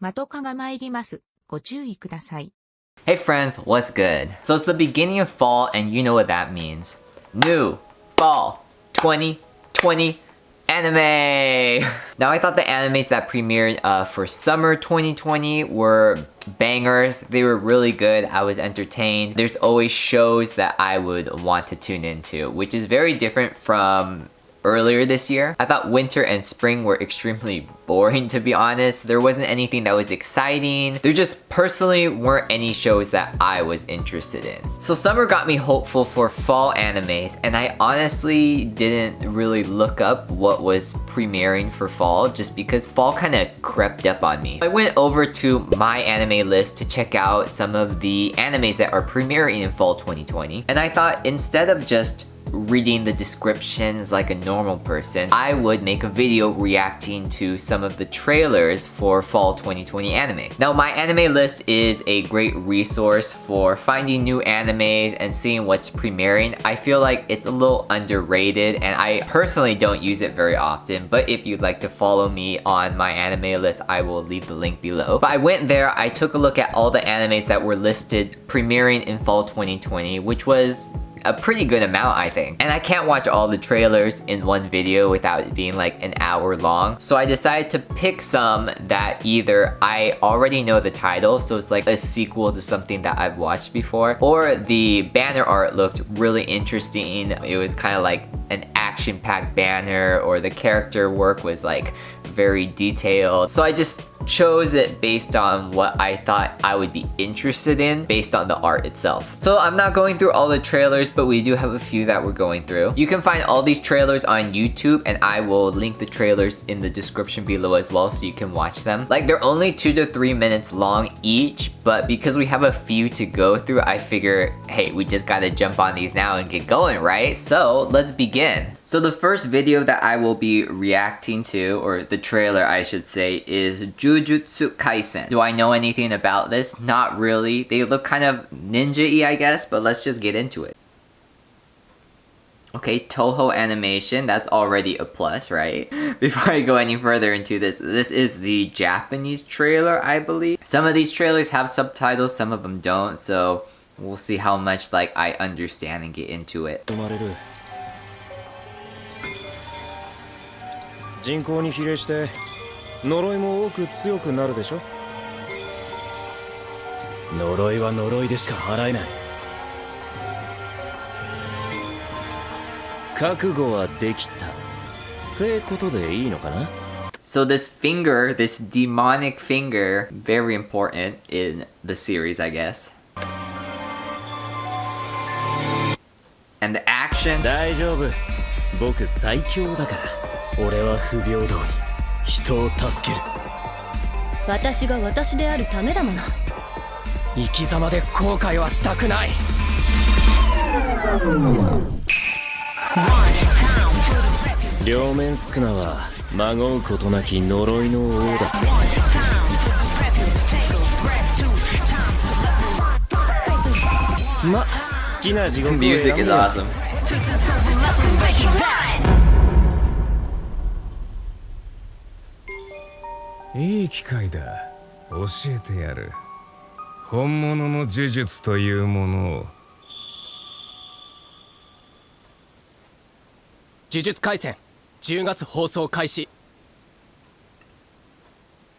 MATOKA が参ります。ご注意ください。Hey friends, what's good? So it's the beginning of fall and you know what that means. New Fall 2020 anime! Now I thought the animes that premiered for summer 2020 were bangers. They were really good. I was entertained. There's always shows that I would want to tune into, which is very different from earlier this year. I thought winter and spring were extremely boring, to be honest. There wasn't anything that was exciting. There just personally weren't any shows that I was interested in. So summer got me hopeful for fall animes, and I honestly didn't really look up what was premiering for fall just because fall kind of crept up on me. I went over to MATOKA to check out some of the animes that are premiering in fall 2020, and I thought instead of just reading the descriptions like a normal person, I would make a video reacting to some of the trailers for fall 2020 anime. Now MyAnimeList is a great resource for finding new animes and seeing what's premiering. I feel like it's a little underrated and I personally don't use it very often, but if you'd like to follow me on MyAnimeList, I will leave the link below. But I went there, I took a look at all the animes that were listed premiering in fall 2020, which was a pretty good amount, I think. And I can't watch all the trailers in one video without it being like an hour long. So I decided to pick some that either I already know the title, so it's like a sequel to something that I've watched before, or the banner art looked really interesting. It was kind of like an action-packed banner, or the character work was like very detailed. So I just chose it based on what I thought I would be interested in based on the art itself. So I'm not going through all the trailers, but we do have a few that we're going through. You can find all these trailers on YouTube, and I will link the trailers in the description below as well so you can watch them. Like, they're only 2 to 3 minutes long each, but because we have a few to go through, I figure, hey, we just gotta jump on these now and get going, right? So let's begin. So the first video that I will be reacting to, or the trailer I should say, is Jujutsu Kaisen. Do I know anything about this? Not really. They look kind of ninja-y, I guess, but let's just get into it. Okay, Toho animation, that's already a plus, right? Before I go any further into this, this is the Japanese trailer, I believe. Some of these trailers have subtitles, some of them don't, so we'll see how much like I understand and get into it. 人口に比例して呪いも多く強くなるでしょ。呪いは呪いでしか払えない。覚悟はできたってことでいいのかな。 So this finger, this demonic finger, very important in the series, I guess. And the action. 大丈夫。僕最強だから。俺は不平等に人を助ける。私が私であるためだもの。生き様で後悔はしたくない。両面宿儺はまごうことなき呪いの王だ。ま、好きな地獄を選ぶよ。 Music is awesome. いい機会だ。教えてやる。本物の呪術というものを。呪術廻戦10月放送開始。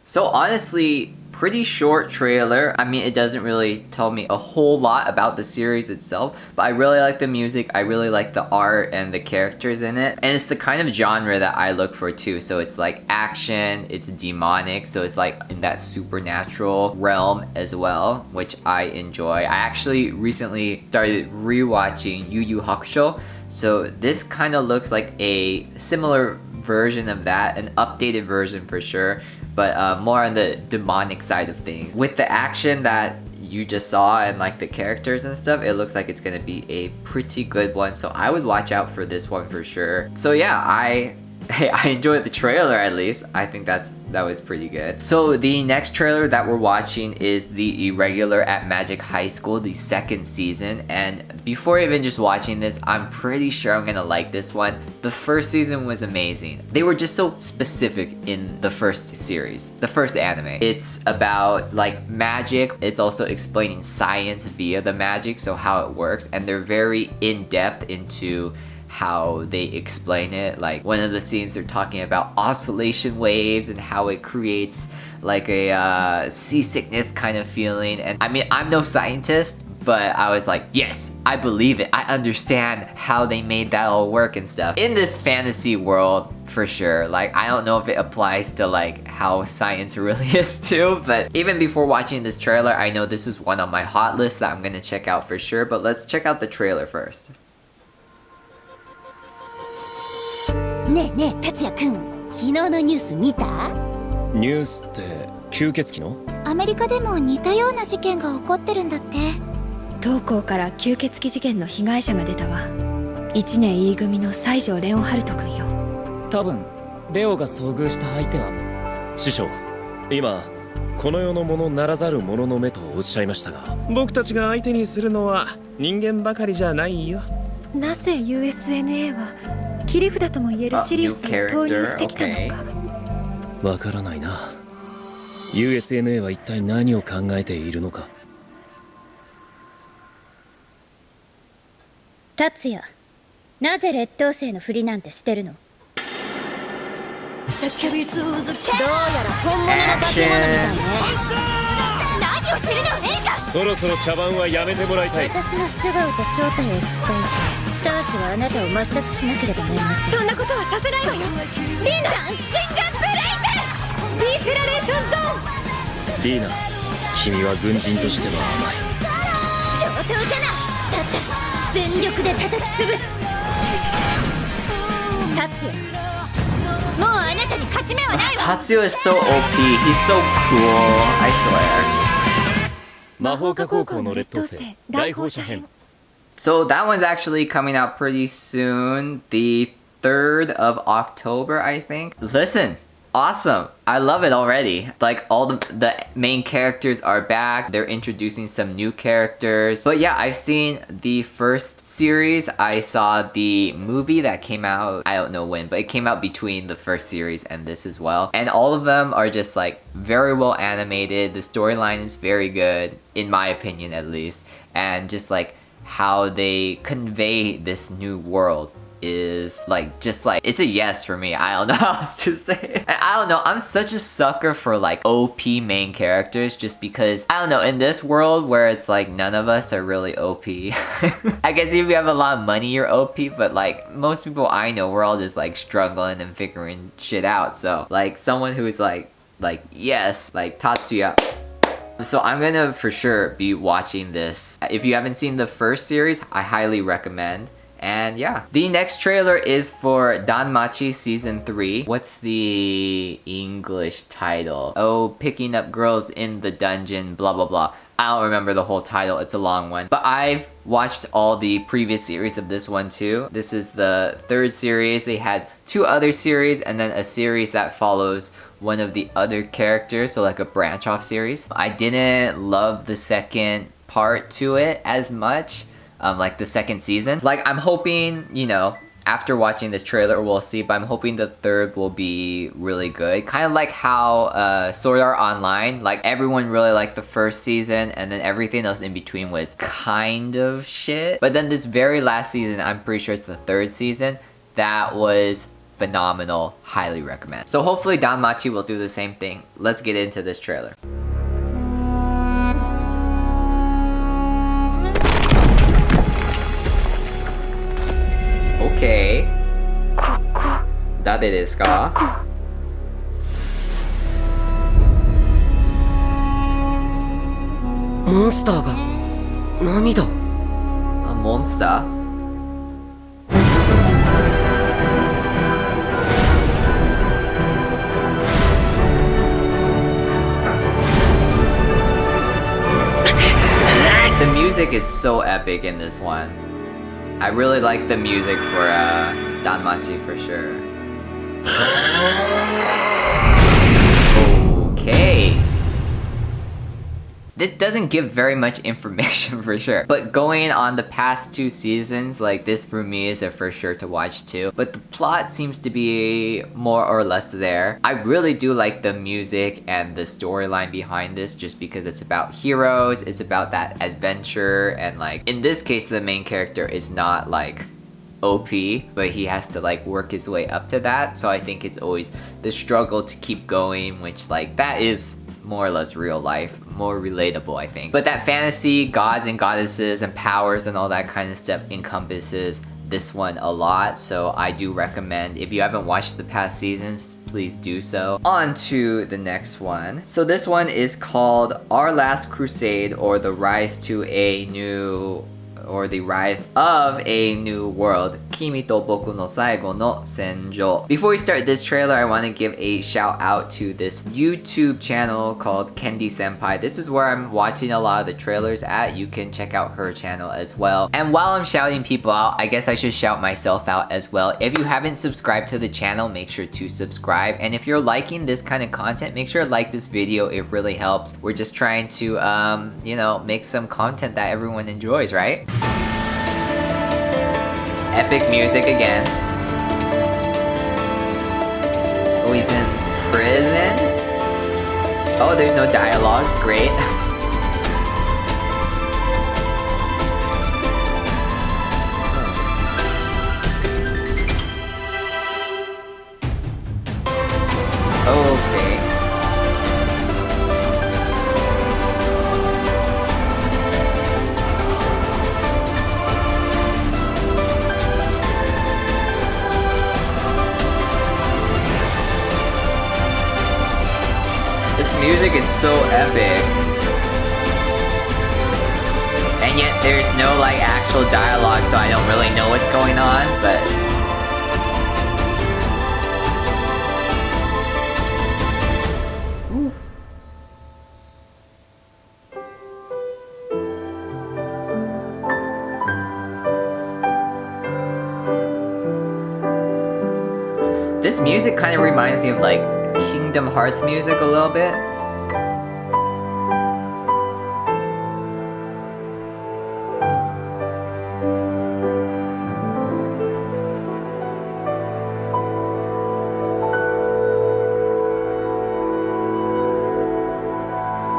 So honestly, pretty short trailer. I mean, it doesn't really tell me a whole lot about the series itself, but I really like the music, I really like the art and the characters in it. And it's the kind of genre that I look for too. So it's like action, it's demonic, so it's like in that supernatural realm as well, which I enjoy. I actually recently started rewatching Yu Yu Hakusho, so this kind of looks like a similar version of that, an updated version for sure, but more on the demonic side of things. With the action that you just saw and like the characters and stuff, it looks like it's gonna be a pretty good one, so I would watch out for this one for sure. So yeah, I hey, I enjoyed the trailer at least. I think that was pretty good. So the next trailer that we're watching is the Irregular at Magic High School, the second season. And before even just watching this, I'm pretty sure I'm gonna like this one. The first season was amazing. They were just so specific in the first series, the first anime. It's about like magic. It's also explaining science via the magic, so how it works. And they're very in-depth into how they explain it. Like one of the scenes they're talking about oscillation waves and how it creates like a seasickness kind of feeling. And I mean, I'm no scientist, but I was like, yes, I believe it. I understand how they made that all work and stuff. In this fantasy world, for sure. Like, I don't know if it applies to like how science really is too, but even before watching this trailer, I know this is one on my hot list that I'm gonna check out for sure, but let's check out the trailer first. ねえねえ達也くん、昨日のニュース見た？ニュースって吸血鬼の？アメリカでも似たような事件が起こってるんだって。当校から吸血鬼事件の被害者が出たわ。1年 E 組の西条レオンハルト君よ。多分レオが遭遇した相手は師匠、今この世のものならざる者の目とおっしゃいましたが、僕たちが相手にするのは人間ばかりじゃないよ。なぜ USNA は切り札とも言えるシリウスを投入してきたのか。わからないな。USNA は一体何を考えているのか。達也、なぜ劣等生のふりなんてしてるの？どうやら本物の化け物みたいね。何をするのエリカ。そろそろ茶番はやめてもらいたい。私の素顔と正体を知っていて、スタースはあなたを抹殺しなければなりません。そんなことはさせないわよ。リーナ、ダンシングブレイディセラレーションゾーン。リーナ、君は軍人としては甘い。上等じゃな。だったら全力で叩き潰す。達也、もうあなたに勝ち目はないわ。Tatsuya is so OP. He's so cool. I swear. 魔法科高校の劣等生来訪者編。 So that one's actually coming out pretty soon, the 3rd of October, I think. Listen, awesome. I love it already. Like all the main characters are back. They're introducing some new characters. But yeah, I've seen the first series. I saw the movie that came out, I don't know when, but it came out between the first series and this as well. And all of them are just like very well animated. The storyline is very good, in my opinion at least. And just like how they convey this new world is like, just like, it's a yes for me. I don't know how else to say it. And I don't know, I'm such a sucker for like OP main characters just because, I don't know, in this world where it's like none of us are really OP. I guess if you have a lot of money you're OP, but like most people I know, we're all just like struggling and figuring shit out. So like someone who's like yes, like Tatsuya. So I'm gonna for sure be watching this. If you haven't seen the first series, I highly recommend. And yeah, the next trailer is for Danmachi Season 3. What's the English title? Oh, picking up girls in the dungeon, blah blah blah. I don't remember the whole title, it's a long one. But I've watched all the previous series of this one too. This is the 3rd series. They had 2 other series and then a series that follows one of the other characters, so like a branch off series. I didn't love the second part to it as much, like the second season. Like I'm hoping, you know, after watching this trailer we'll see, but I'm hoping the 3rd will be really good. Kind of like how Sword Art Online, like everyone really liked the first season and then everything else in between was kind of shit. But then this very last season, I'm pretty sure it's the 3rd season, that was phenomenal. Highly recommend. So hopefully Danmachi will do the same thing. Let's get into this trailer. Okay. 誰ですか？モンスターが涙を。A monster? The music is so epic in this one. I really like the music for Danmachi for sure. Okay. This doesn't give very much information for sure. But going on the past 2 seasons, like this for me is a for sure to watch too. But the plot seems to be more or less there. I really do like the music and the storyline behind this just because it's about heroes, it's about that adventure, and like in this case the main character is not like OP, but he has to like work his way up to that. So I think it's always the struggle to keep going, which like that is more or less real life, more relatable I think. But that fantasy, gods and goddesses and powers and all that kind of stuff encompasses this one a lot, so I do recommend if you haven't watched the past seasons, please do so. On to the next one. So this one is called Our Last Crusade, or the Rise of a New World. Kimi to boku no saigo no senjo. Before we start this trailer, I want to give a shout out to this YouTube channel called Kendi Senpai. This is where I'm watching a lot of the trailers at. You can check out her channel as well. And while I'm shouting people out, I guess I should shout myself out as well. If you haven't subscribed to the channel, make sure to subscribe. And if you're liking this kind of content, make sure to like this video. It really helps. We're just trying to, you know, make some content that everyone enjoys, right? Epic music again. Oh, he's in prison? Oh, there's no dialogue. Great. Okay. This music is so epic. And yet there's no like actual dialogue, so I don't really know what's going on, but this music kind of reminds me of like Kingdom Hearts music a little bit.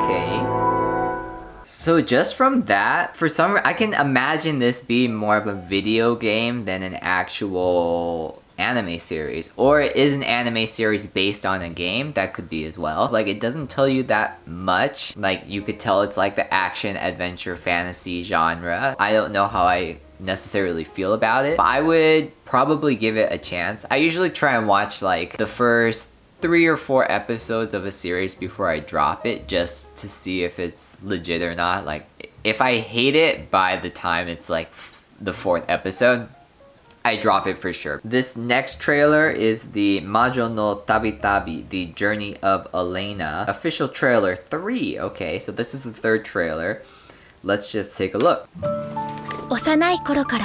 Okay. So just from that, for some I can imagine this being more of a video game than an actual anime series, or it is an anime series based on a game. That could be as well. Like, it doesn't tell you that much. Like, you could tell it's like the action adventure fantasy genre. I don't know how I necessarily feel about it, but I would probably give it a chance. I usually try and watch like the first 3 or 4 episodes of a series before I drop it, just to see if it's legit or not. Like, if I hate it by the time it's like the 4th episode, I drop it for sure. This next trailer is the Majo no Tabi Tabi, the Journey of Elena. Official trailer 3. Okay, so this is the 3rd trailer. Let's just take a look. 幼い頃から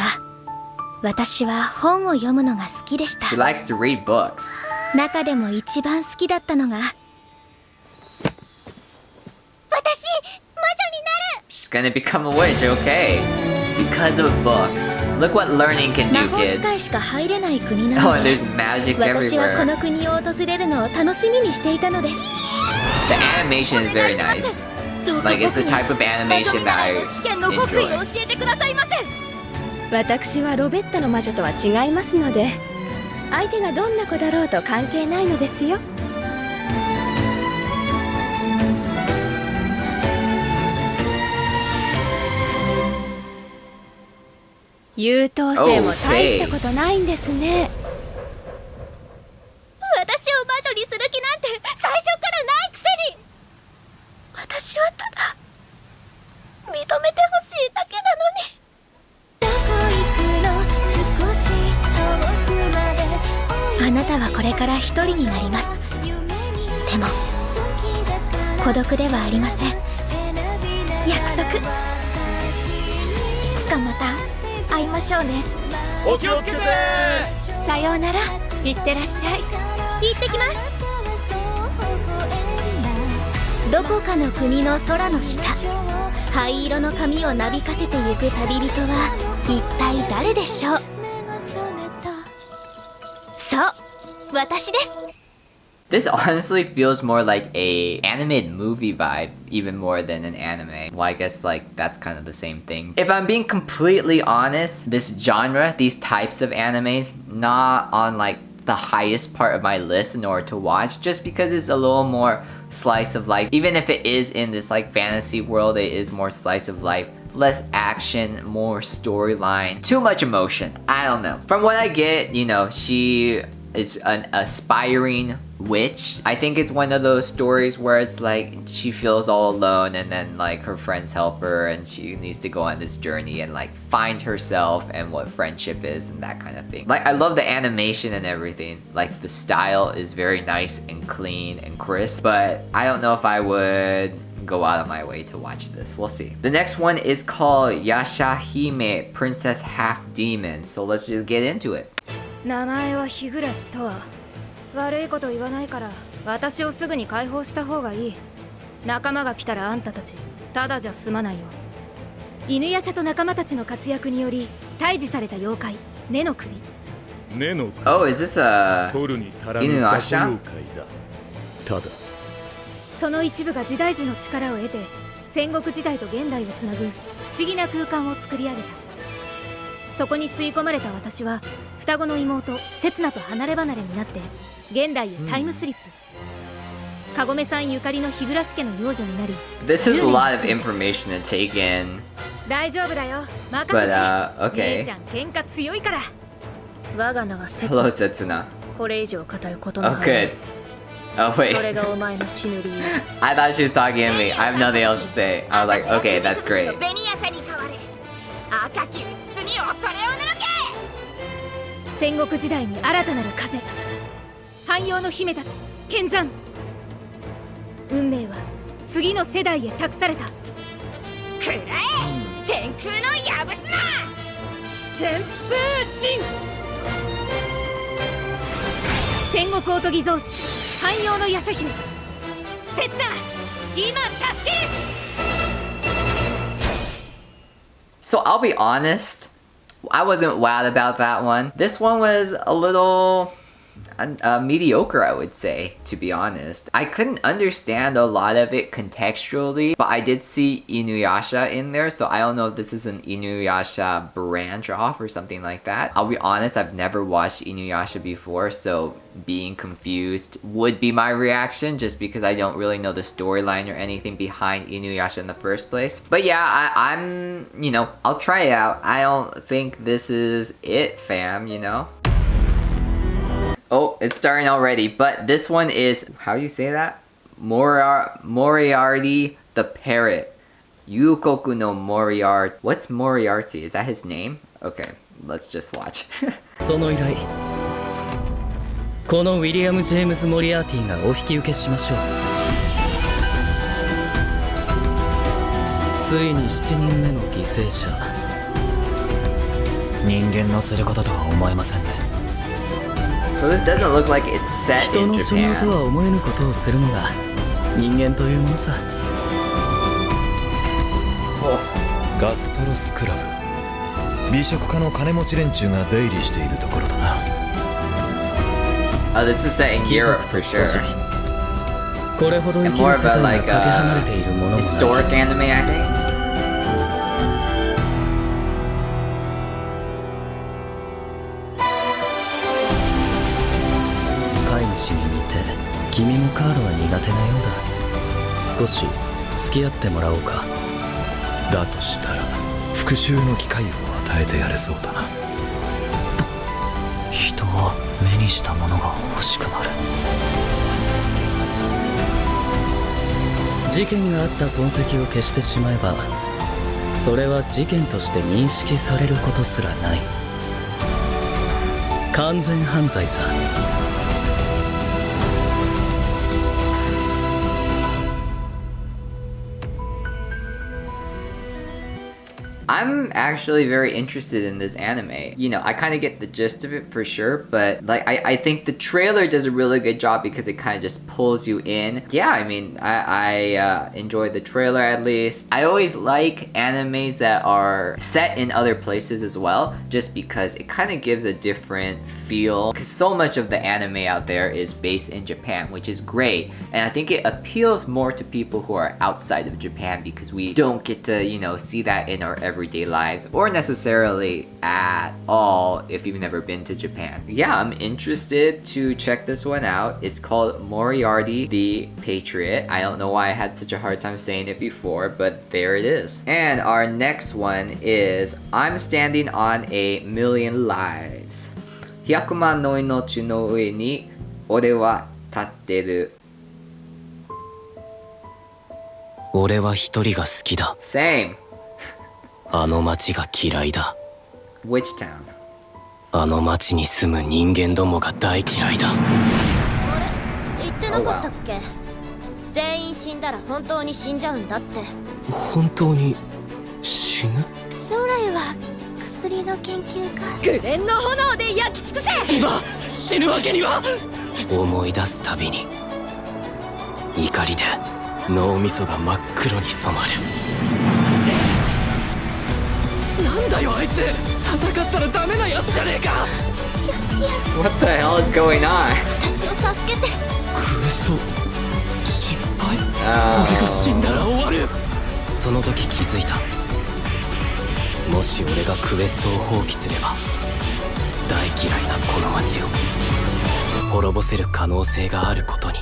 私は本を読むのが好きでした。 She likes to read books. 中でも一番好きだったのが私、魔女になる She's gonna become a witch, okay. Because of books. Look what learning can 魔 do, 法使い kids. しか入れない国な Oh, の and で there's magic 私はこ everywhere. の国を訪れるのを楽しみにしていたのです The animation is very nice. どうか Like, it's 僕 the に type of 魔女 animation 見 that 習 I いの試験の極意を enjoy. 教えてくださいませ私はロベッタの魔女とは違いますので、相手がどんな子だろうと関係ないのですよ。優等生も大したことないんですね。私を魔女にする気なんて最初からないくせに私はただ認めてほしいだけなのにあなたはこれから一人になります。でも孤独ではありません。約束。いつかまた会いましょうね。お気をつけて。さようなら、いってらっしゃい。行ってきます。どこかの国の空の下、灰色の髪をなびかせてゆく旅人は一体誰でしょう。そう、私です。 This honestly feels more like a animated movie vibe, even more than an anime. Well, I guess like that's kind of the same thing. If I'm being completely honest, this genre, these types of animes, not on like the highest part of my list in order to watch, just because it's a little more slice of life. Even if it is in this like fantasy world, it is more slice of life. Less action, more storyline, too much emotion. I don't know. From what I get, you know, she is an aspiring witch. I think it's one of those stories where it's like she feels all alone and then like her friends help her and she needs to go on this journey and like find herself and what friendship is and that kind of thing. Like I love the animation and everything. Like the style is very nice and clean and crisp, but I don't know if I would go out of my way to watch this. We'll see. The next one is called Yasha Hime, Princess Half Demon. So let's just get into it. 名前は日暮とは悪いこと言わないから私をすぐに解放した方がいい。仲間が来たらあんたたちただじゃ済まないよ。犬夜叉と仲間たちの活躍により退治された妖怪根の首。 Oh, is this a 取るに足らぬ Inuyasha? 雑妖怪だ。ただその一部が時代樹の力を得て戦国時代と現代をつなぐ不思議な空間を作り上げた。そこに吸い込まれた私は双子の妹刹那と離れ離れになって現代へタイムスリップ。かごめさんゆかりの日暮家の養女になり。 This is a lot of information to take in. 大丈夫だよ。任せて。 But okay. 姉ちゃん喧嘩強いから。我が名は刹 Hello, 那。 Setsuna. これ以上語ることの Oh, good. Oh, wait. それがお前の死ぬ理由。 I thought she was talking to me. I have nothing else to say. I was like, okay, that's great. ベニヤ社に代われ。赤きうつに恐れをぬけ。戦国時代に新たなる風。汎用の姫たち剣山。運命は次の世代へ託された。くらえ天空のやぶすな。旋風陣。戦国おとぎ造詞汎用の夜叉姫。刹那今助ける。 So I'll be honest, I wasn't wowed about that one. This one was a little mediocre, I would say, to be honest. I couldn't understand a lot of it contextually, but I did see Inuyasha in there, so I don't know if this is an Inuyasha branch off or something like that. I'll be honest, I've never watched Inuyasha before, so being confused would be my reaction just because I don't really know the storyline or anything behind Inuyasha in the first place. But yeah, I'm, you know, I'll try it out. I don't think this is it, fam, you know? Oh, it's starting already, but this one is, how do you say that? Moriarty the Patriot. Yukoku no Moriarty. What's Moriarty? Is that his name? Okay, let's just watch. その依頼、このウィリアム・ジェームズ・モリアーティがお引き受けしましょう。ついに7人目の犠牲者。人間のすることとは思えませんね。 So this doesn't look like it's set 人 in の所業と Japan. は思えぬことをするのが人間というものさ。ガストロスクラブ。美食家の金持ち連中が出入りしているところだな。Oh, this is set in 貴 Europe 族 for と sure. 個人。これほど生 And きる more 世 of 界 a が like かけ離れているものもない。 historic anime, I think. 飼い主に似て君もカードは苦手なようだ。少し付き合ってもらおうか。だとしたら復讐の機会を与えてやれそうだな。人は目にしたものが欲しくなる。事件があった痕跡を消してしまえば、それは事件として認識されることすらない。完全犯罪さ。I'm actually very interested in this anime. You know, I kind of get the gist of it for sure, but like I think the trailer does a really good job because it kind of just pulls you in. Yeah, I mean, I enjoyed the trailer at least. I always like animes that are set in other places as well, just because it kind of gives a different feel. Because so much of the anime out there is based in Japan, which is great. And I think it appeals more to people who are outside of Japan because we don't get to, you know, see that in our everyday lives or necessarily at all if you've never been to Japan. Yeah, I'm interested to check this one out. It's called Moriarty the Patriot. I don't know why I had such a hard time saying it before, but there it is. And our next one is I'm Standing on a Million Lives. 100万の命の上に俺は立ってる。俺は一人が好きだ。 Same. あの町が嫌いだ。 Which town? あの町に住む人間どもが大嫌いだ。あれ言ってなかったっけ、全員死んだら本当に死んじゃうんだって。本当に死ぬ？将来は薬の研究が。紅蓮の炎で焼き尽くせ。今死ぬわけには。思い出すたびに怒りで脳みそが真っ黒に染まる。なんだよあいつ、戦ったらダメなやつじゃねえか。 What the hell is going on? 私を助けて。クエスト失敗。俺が死んだら終わる。その時気づいた。もし俺がクエストを放棄すれば大嫌いなこの町を滅ぼせる可能性があることに。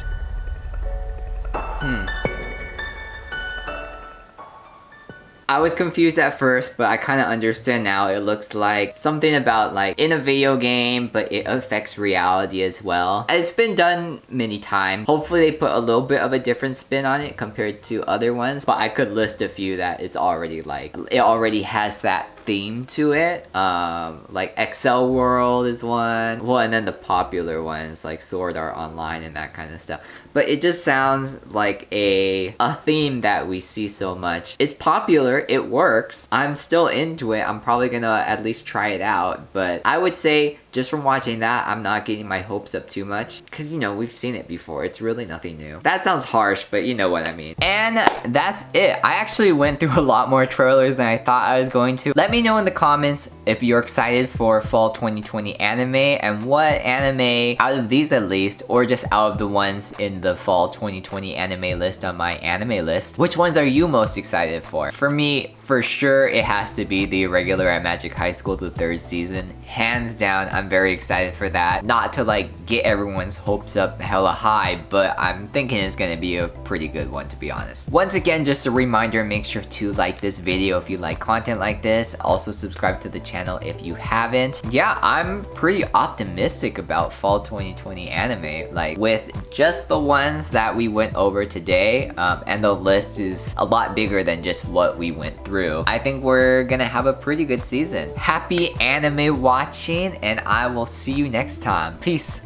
I was confused at first, but I kind of understand now. It looks like something about like in a video game, but it affects reality as well. It's been done many times. Hopefully they put a little bit of a different spin on it compared to other ones, but I could list a few that it's already like, it already has that theme to it. Like Excel World is one. Well, and then the popular ones like Sword Art Online and that kind of stuff. But it just sounds like a theme that we see so much. It's popular, it works. I'm still into it. I'm probably gonna at least try it out. But I would say just from watching that, I'm not getting my hopes up too much. Because, you know, we've seen it before. It's really nothing new. That sounds harsh, but you know what I mean. And that's it. I actually went through a lot more trailers than I thought I was going to. Let me know in the comments if you're excited for fall 2020 anime and what anime, out of these at least, or just out of the ones in the fall 2020 anime list on my anime list, which ones are you most excited for? For me, for sure, it has to be the Irregular at Magic High School, the 3rd season. Hands down, I'm very excited for that. Not to like get everyone's hopes up hella high, but I'm thinking it's gonna be a pretty good one, to be honest. Once again, just a reminder, make sure to like this video if you like content like this. Also subscribe to the channel if you haven't. Yeah, I'm pretty optimistic about fall 2020 anime. Like with just the ones that we went over today, and the list is a lot bigger than just what we went through. I think we're gonna have a pretty good season. Happy anime watching, and I will see you next time. Peace.